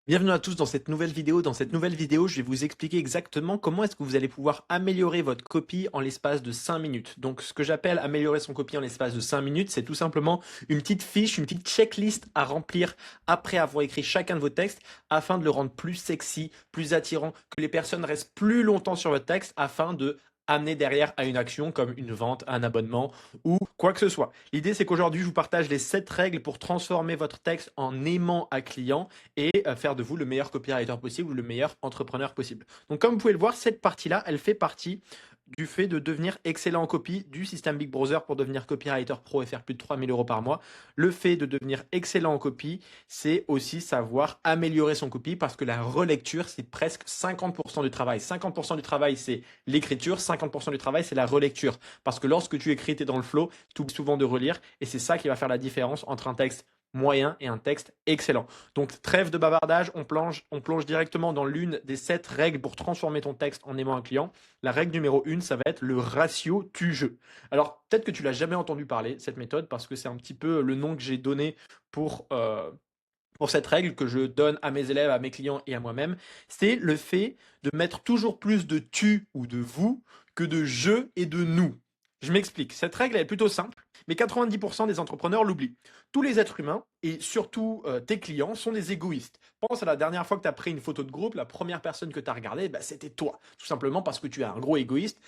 Bienvenue à tous dans cette nouvelle vidéo. Dans cette nouvelle vidéo, je vais vous expliquer exactement comment est-ce que vous allez pouvoir améliorer votre copie en l'espace de 5 minutes. Donc, ce que j'appelle améliorer son copie en l'espace de 5 minutes, c'est tout simplement une petite fiche, une petite checklist à remplir après avoir écrit chacun de vos textes afin de le rendre plus sexy, plus attirant, que les personnes restent plus longtemps sur votre texte afin de amener derrière à une action comme une vente, un abonnement ou quoi que ce soit. L'idée, c'est qu'aujourd'hui, je vous partage les 7 règles pour transformer votre texte en aimant à client et faire de vous le meilleur copywriter possible ou le meilleur entrepreneur possible. Donc comme vous pouvez le voir, cette partie-là, elle fait partie du fait de devenir excellent en copie, du système Big Brother pour devenir copywriter pro et faire plus de 3 000 € par mois. Le fait de devenir excellent en copie, c'est aussi savoir améliorer son copie parce que la relecture, c'est presque 50% du travail. 50% du travail, c'est l'écriture, 50% du travail, c'est la relecture. Parce que lorsque tu écris, tu es dans le flow, tu oublies souvent de relire et c'est ça qui va faire la différence entre un texte moyen et un texte excellent. Donc trêve de bavardage, on plonge directement dans l'une des 7 règles pour transformer ton texte en aimant un client. La règle numéro 1, ça va être le ratio tu-je. Alors peut-être que tu l'as jamais entendu parler, cette méthode, parce que c'est un petit peu le nom que j'ai donné pour cette règle que je donne à mes élèves, à mes clients et à moi-même. C'est le fait de mettre toujours plus de tu ou de vous que de je et de nous. Je m'explique. Cette règle est plutôt simple, mais 90% des entrepreneurs l'oublient. Tous les êtres humains, et surtout tes clients, sont des égoïstes. Pense à la dernière fois que tu as pris une photo de groupe, la première personne que tu as regardée, bah, c'était toi. Tout simplement parce que tu es un gros égoïste.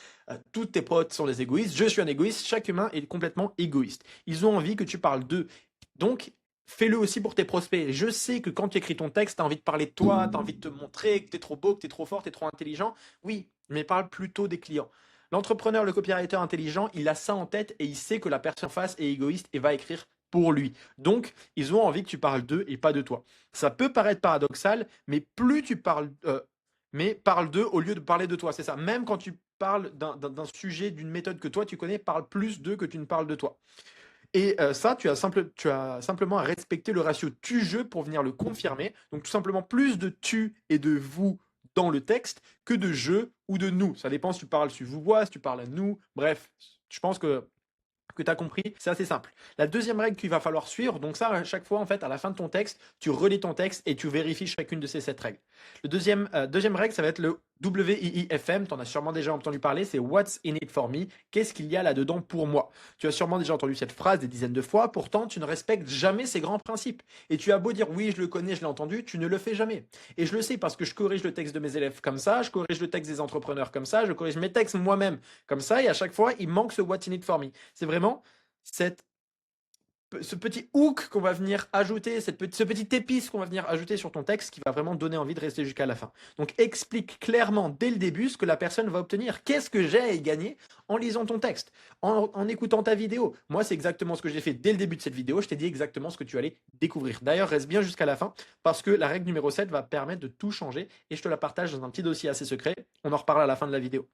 Tous tes potes sont des égoïstes. Je suis un égoïste. Chaque humain est complètement égoïste. Ils ont envie que tu parles d'eux. Donc, fais-le aussi pour tes prospects. Je sais que quand tu écris ton texte, tu as envie de parler de toi, tu as envie de te montrer que tu es trop beau, que tu es trop fort, tu es trop intelligent. Oui, mais parle plutôt des clients. L'entrepreneur, le copywriter intelligent, il a ça en tête et il sait que la personne en face est égoïste et va écrire pour lui. Donc, ils ont envie que tu parles d'eux et pas de toi. Ça peut paraître paradoxal, mais plus tu parles, mais parle d'eux au lieu de parler de toi. C'est ça. Même quand tu parles d'un sujet, d'une méthode que toi tu connais, parle plus d'eux que tu ne parles de toi. Et ça, tu as simplement à respecter le ratio tu-je pour venir le confirmer. Donc tout simplement plus de tu et de vous dans le texte que de je ou de nous. Ça dépend si tu parles sur vous voix, si tu parles à nous. Bref, je pense que tu as compris, c'est assez simple. La deuxième règle qu'il va falloir suivre, donc ça, à chaque fois, en fait, à la fin de ton texte, tu relis ton texte et tu vérifies chacune de ces 7 règles. Deuxième règle, ça va être le WIIFM, tu en as sûrement déjà entendu parler, c'est What's in it for me? Qu'est-ce qu'il y a là-dedans pour moi? Tu as sûrement déjà entendu cette phrase des dizaines de fois, pourtant tu ne respectes jamais ces grands principes. Et tu as beau dire oui, je le connais, je l'ai entendu, tu ne le fais jamais. Et je le sais parce que je corrige le texte de mes élèves comme ça, je corrige le texte des entrepreneurs comme ça, je corrige mes textes moi-même comme ça, et à chaque fois, il manque ce What's in it for me. C'est vraiment cette ce petit hook qu'on va venir ajouter, ce petit épice qu'on va venir ajouter sur ton texte qui va vraiment donner envie de rester jusqu'à la fin. Donc explique clairement dès le début ce que la personne va obtenir. Qu'est-ce que j'ai à y gagner en lisant ton texte, en écoutant ta vidéo? Moi, c'est exactement ce que j'ai fait dès le début de cette vidéo. Je t'ai dit exactement ce que tu allais découvrir. D'ailleurs, reste bien jusqu'à la fin parce que la règle numéro 7 va permettre de tout changer et je te la partage dans un petit dossier assez secret. On en reparle à la fin de la vidéo.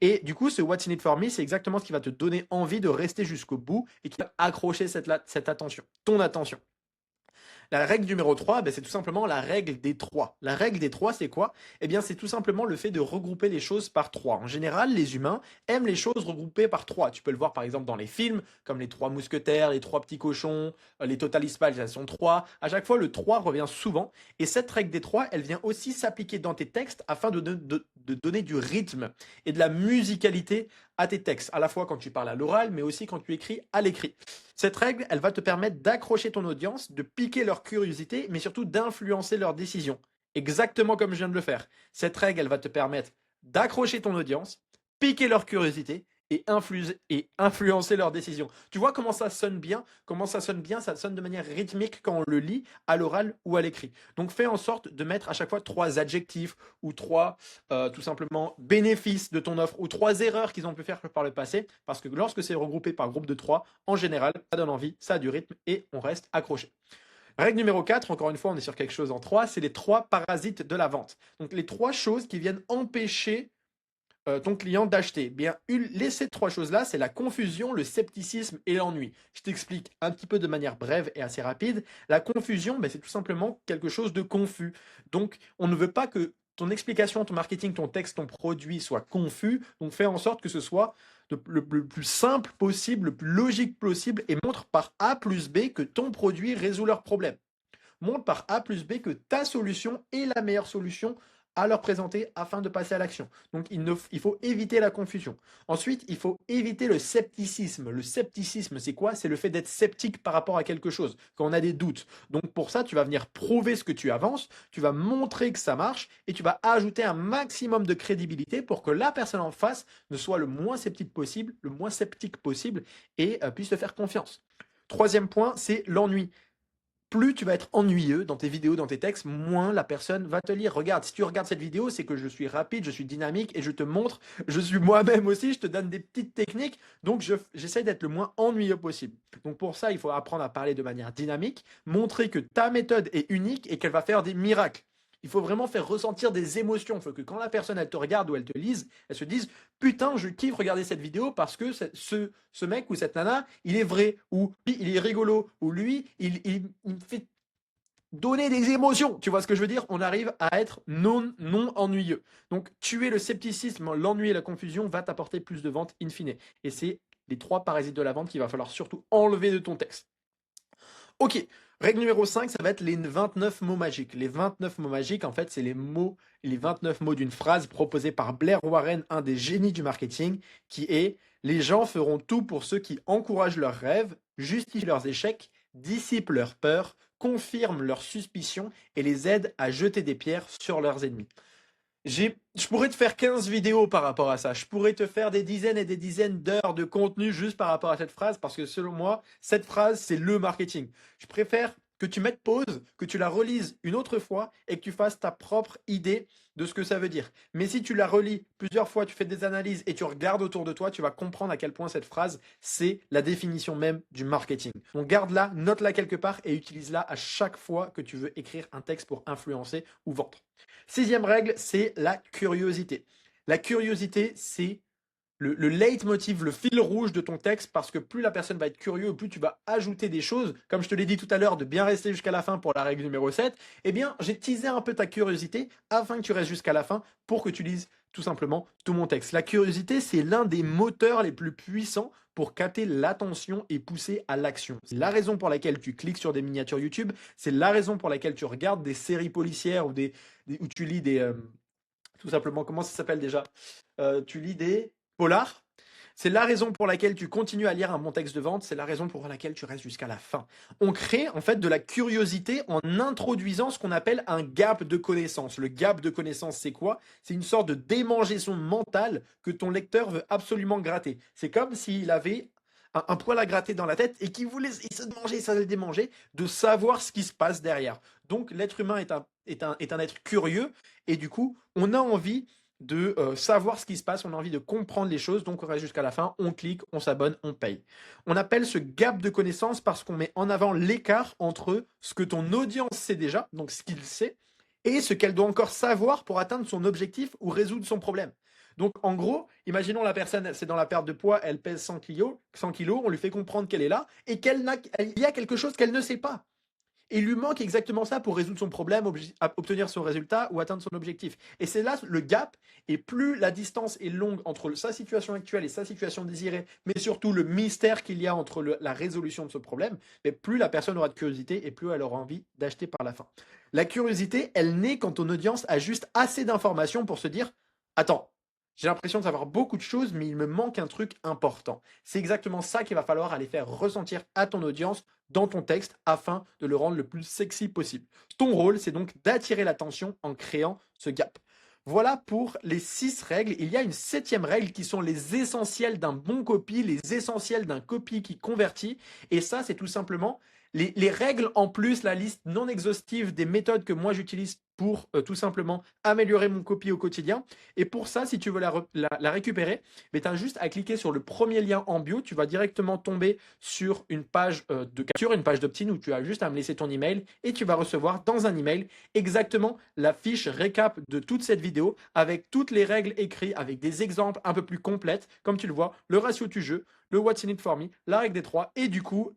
Et du coup, ce What's in it for me, c'est exactement ce qui va te donner envie de rester jusqu'au bout et qui va accrocher cette attention, ton attention. La règle numéro 3, ben, c'est tout simplement la règle des 3. La règle des 3, c'est quoi? Eh bien, c'est tout simplement le fait de regrouper les choses par 3. En général, les humains aiment les choses regroupées par 3. Tu peux le voir par exemple dans les films, comme les 3 mousquetaires, les 3 petits cochons, les Total Spies, elles sont 3. À chaque fois, le 3 revient souvent. Et cette règle des 3, elle vient aussi s'appliquer dans tes textes afin de donner du rythme et de la musicalité à tes textes, à la fois quand tu parles à l'oral, mais aussi quand tu écris à l'écrit. Cette règle, elle va te permettre d'accrocher ton audience, de piquer leur curiosité, mais surtout d'influencer leurs décisions. Exactement comme je viens de le faire. Cette règle, elle va te permettre d'accrocher ton audience, piquer leur curiosité et influencer leurs décisions. Tu vois comment ça sonne bien? Comment ça sonne bien? Ça sonne de manière rythmique quand on le lit à l'oral ou à l'écrit. Donc fais en sorte de mettre à chaque fois 3 adjectifs ou 3 tout simplement bénéfices de ton offre ou 3 erreurs qu'ils ont pu faire par le passé. Parce que lorsque c'est regroupé par groupe de 3, en général, ça donne envie, ça a du rythme et on reste accroché. Règle numéro 4, encore une fois, on est sur quelque chose en 3, c'est les 3 parasites de la vente. Donc les 3 choses qui viennent empêcher ton client d'acheter. Bien, ces 3 choses-là, c'est la confusion, le scepticisme et l'ennui. Je t'explique un petit peu de manière brève et assez rapide. La confusion, ben, c'est tout simplement quelque chose de confus. Donc, on ne veut pas que ton explication, ton marketing, ton texte, ton produit soit confus. Donc, fais en sorte que ce soit le plus simple possible, le plus logique possible et montre par A plus B que ton produit résout leurs problèmes. montre par A plus B que ta solution est la meilleure solution à leur présenter afin de passer à l'action. Donc, il faut éviter la confusion. Ensuite, il faut éviter le scepticisme. Le scepticisme, c'est quoi? C'est le fait d'être sceptique par rapport à quelque chose, quand on a des doutes. Donc, pour ça, tu vas venir prouver ce que tu avances, tu vas montrer que ça marche et tu vas ajouter un maximum de crédibilité pour que la personne en face ne soit le moins sceptique possible, et puisse te faire confiance. Troisième point, c'est l'ennui. Plus tu vas être ennuyeux dans tes vidéos, dans tes textes, moins la personne va te lire. Regarde, si tu regardes cette vidéo, c'est que je suis rapide, je suis dynamique et je te montre, je suis moi-même aussi, je te donne des petites techniques, donc j'essaie d'être le moins ennuyeux possible. Donc pour ça, il faut apprendre à parler de manière dynamique, montrer que ta méthode est unique et qu'elle va faire des miracles. Il faut vraiment faire ressentir des émotions. Il faut que quand la personne elle te regarde ou elle te lise, elle se dise putain, je kiffe regarder cette vidéo parce que ce mec ou cette nana, il est vrai, ou lui, il est rigolo, ou lui, il me fait donner des émotions. Tu vois ce que je veux dire? On arrive à être non ennuyeux. Donc, tuer le scepticisme, l'ennui et la confusion va t'apporter plus de ventes in fine. Et c'est les 3 parasites de la vente qu'il va falloir surtout enlever de ton texte. Ok, règle numéro 5, ça va être les 29 mots magiques. Les 29 mots magiques, en fait, c'est les 29 mots d'une phrase proposée par Blair Warren, un des génies du marketing, qui est: les gens feront tout pour ceux qui encouragent leurs rêves, justifient leurs échecs, dissipent leurs peurs, confirment leurs suspicions et les aident à jeter des pierres sur leurs ennemis. Je pourrais te faire 15 vidéos par rapport à ça. Je pourrais te faire des dizaines et des dizaines d'heures de contenu juste par rapport à cette phrase parce que selon moi, cette phrase, c'est le marketing. Je préfère que tu mettes pause, que tu la relises une autre fois et que tu fasses ta propre idée de ce que ça veut dire. Mais si tu la relis plusieurs fois, tu fais des analyses et tu regardes autour de toi, tu vas comprendre à quel point cette phrase, c'est la définition même du marketing. Donc garde-la, note-la quelque part et utilise-la à chaque fois que tu veux écrire un texte pour influencer ou vendre. 6e règle, c'est la curiosité. La curiosité, c'est le leitmotiv, le fil rouge de ton texte, parce que plus la personne va être curieuse, plus tu vas ajouter des choses, comme je te l'ai dit tout à l'heure, de bien rester jusqu'à la fin pour la règle numéro 7, eh bien, j'ai teasé un peu ta curiosité afin que tu restes jusqu'à la fin pour que tu lises tout simplement tout mon texte. La curiosité, c'est l'un des moteurs les plus puissants pour capter l'attention et pousser à l'action. C'est la raison pour laquelle tu cliques sur des miniatures YouTube, c'est la raison pour laquelle tu regardes des séries policières ou où tu lis tout simplement, comment ça s'appelle déjà? Tu lis des polars. C'est la raison pour laquelle tu continues à lire un bon texte de vente, c'est la raison pour laquelle tu restes jusqu'à la fin. On crée en fait de la curiosité en introduisant ce qu'on appelle un gap de connaissance. Le gap de connaissance, c'est quoi? C'est une sorte de démangeaison mentale que ton lecteur veut absolument gratter. C'est comme s'il avait un poil à gratter dans la tête et qu'il voulait se manger, ça le démanger, de savoir ce qui se passe derrière. Donc l'être humain est un être curieux et du coup, on a envie de savoir ce qui se passe, on a envie de comprendre les choses, donc on reste jusqu'à la fin, on clique, on s'abonne, on paye. On appelle ce gap de connaissances parce qu'on met en avant l'écart entre ce que ton audience sait déjà, donc ce qu'il sait, et ce qu'elle doit encore savoir pour atteindre son objectif ou résoudre son problème. Donc en gros, imaginons la personne, c'est dans la perte de poids, elle pèse 100 kilos, on lui fait comprendre qu'elle est là et qu'il y a quelque chose qu'elle ne sait pas. Et il lui manque exactement ça pour résoudre son problème, obtenir son résultat ou atteindre son objectif. Et c'est là le gap, et plus la distance est longue entre sa situation actuelle et sa situation désirée, mais surtout le mystère qu'il y a entre la résolution de ce problème, mais plus la personne aura de curiosité et plus elle aura envie d'acheter par la fin. La curiosité, elle naît quand ton audience a juste assez d'informations pour se dire « Attends, j'ai l'impression de savoir beaucoup de choses, mais il me manque un truc important. » C'est exactement ça qu'il va falloir aller faire ressentir à ton audience dans ton texte afin de le rendre le plus sexy possible. Ton rôle, c'est donc d'attirer l'attention en créant ce gap. Voilà pour les 6 règles. Il y a une 7e règle qui sont les essentiels d'un bon copy, les essentiels d'un copy qui convertit. Et ça, c'est tout simplement les règles en plus, la liste non exhaustive des méthodes que moi j'utilise pour tout simplement améliorer mon copy au quotidien. Et pour ça, si tu veux la récupérer, tu as juste à cliquer sur le premier lien en bio. Tu vas directement tomber sur une page de capture, une page d'opt-in où tu as juste à me laisser ton email et tu vas recevoir dans un email exactement la fiche récap de toute cette vidéo avec toutes les règles écrites, avec des exemples un peu plus complètes, comme tu le vois, le ratio du jeu, le what's in it for me, la règle des 3 et du coup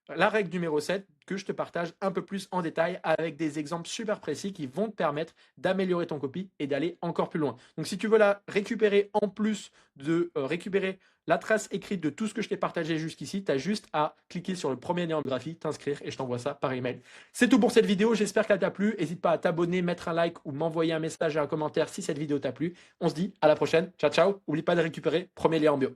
la règle numéro 7 que je te partage un peu plus en détail avec des exemples super précis qui vont te permettre d'améliorer ton copie et d'aller encore plus loin. Donc si tu veux la récupérer en plus de récupérer la trace écrite de tout ce que je t'ai partagé jusqu'ici, tu as juste à cliquer sur le premier lien en graphie, t'inscrire et je t'envoie ça par email. C'est tout pour cette vidéo, j'espère qu'elle t'a plu. N'hésite pas à t'abonner, mettre un like ou m'envoyer un message et un commentaire si cette vidéo t'a plu. On se dit à la prochaine, ciao ciao. N'oublie pas de récupérer premier lien en bio.